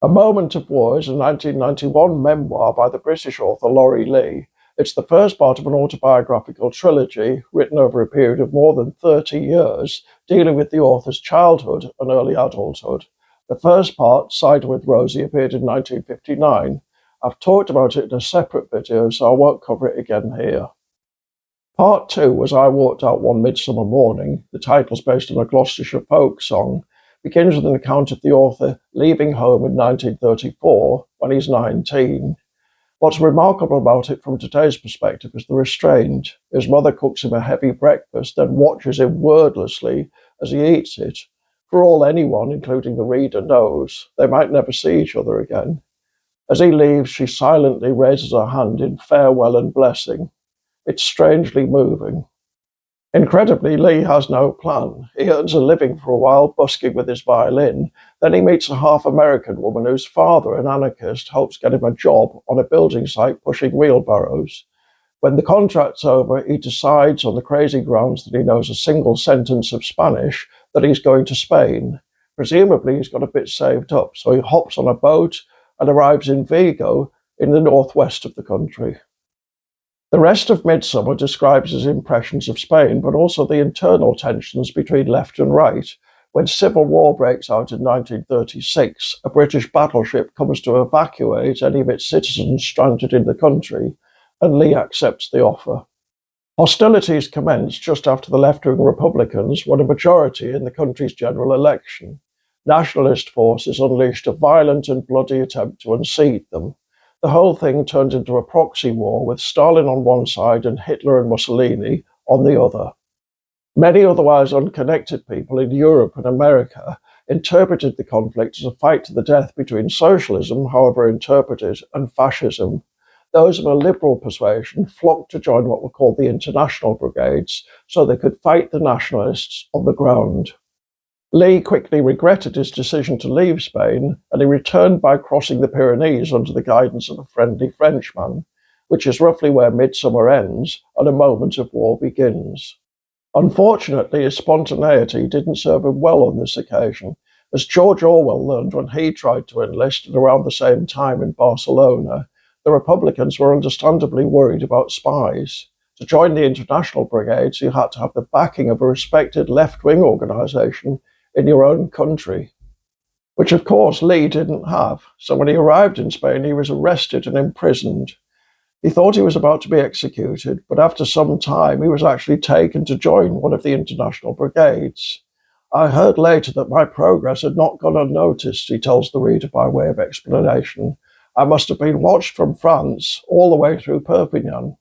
A Moment of War is a 1991 memoir by the British author Laurie Lee. It's the first part of an autobiographical trilogy written over a period of more than 30 years, dealing with the author's childhood and early adulthood. The first part, Cider with Rosie, appeared in 1959. I've talked about it in a separate video, so I won't cover it again here. Part 2 was I Walked Out One Midsummer Morning. The title's based on a Gloucestershire folk song. Begins with an account of the author leaving home in 1934 when he's 19. What's remarkable about it from today's perspective is the restraint. His mother cooks him a heavy breakfast, then watches him wordlessly as he eats it. For all anyone, including the reader, knows, they might never see each other again. As he leaves, she silently raises her hand in farewell and blessing. It's strangely moving. Incredibly, Lee has no plan. He earns a living for a while busking with his violin. Then he meets a half-American woman whose father, an anarchist, helps get him a job on a building site pushing wheelbarrows. When the contract's over, he decides on the crazy grounds that he knows a single sentence of Spanish that he's going to Spain. Presumably, he's got a bit saved up, so he hops on a boat and arrives in Vigo in the northwest of the country. The rest of Midsummer describes his impressions of Spain, but also the internal tensions between left and right. When civil war breaks out in 1936, a British battleship comes to evacuate any of its citizens stranded in the country, and Lee accepts the offer. Hostilities commenced just after the left-wing Republicans won a majority in the country's general election. Nationalist forces unleashed a violent and bloody attempt to unseat them. The whole thing turned into a proxy war with Stalin on one side and Hitler and Mussolini on the other. Many otherwise unconnected people in Europe and America interpreted the conflict as a fight to the death between socialism, however interpreted, and fascism. Those of a liberal persuasion flocked to join what were called the International Brigades so they could fight the nationalists on the ground. Lee quickly regretted his decision to leave Spain, and he returned by crossing the Pyrenees under the guidance of a friendly Frenchman, which is roughly where Midsummer ends and A Moment of War begins. Unfortunately, his spontaneity didn't serve him well on this occasion, as George Orwell learned when he tried to enlist at around the same time in Barcelona. The Republicans were understandably worried about spies. To join the International Brigades, you had to have the backing of a respected left-wing organisation in your own country, which of course Lee didn't have. So when he arrived in Spain, he was arrested and imprisoned. He thought he was about to be executed, but after some time, he was actually taken to join one of the International Brigades. I heard later that my progress had not gone unnoticed, he tells the reader by way of explanation. I must have been watched from France all the way through Perpignan.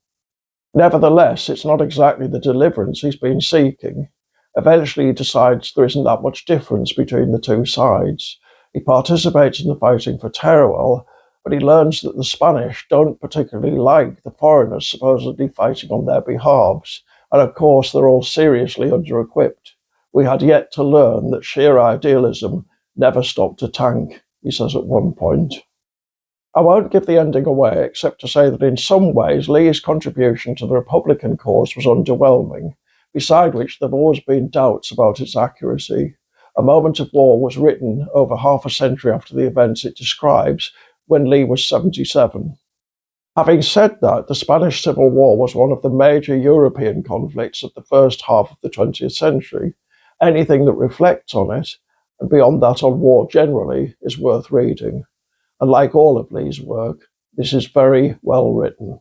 Nevertheless, it's not exactly the deliverance he's been seeking. Eventually, he decides there isn't that much difference between the two sides. He participates in the fighting for Teruel, but he learns that the Spanish don't particularly like the foreigners supposedly fighting on their behalves, and of course they're all seriously under-equipped. We had yet to learn that sheer idealism never stopped a tank, he says at one point. I won't give the ending away, except to say that in some ways Lee's contribution to the Republican cause was underwhelming, beside which there have always been doubts about its accuracy. A Moment of War was written over half a century after the events it describes, when Lee was 77. Having said that, the Spanish Civil War was one of the major European conflicts of the first half of the 20th century. Anything that reflects on it, and beyond that on war generally, is worth reading. And like all of Lee's work, this is very well written.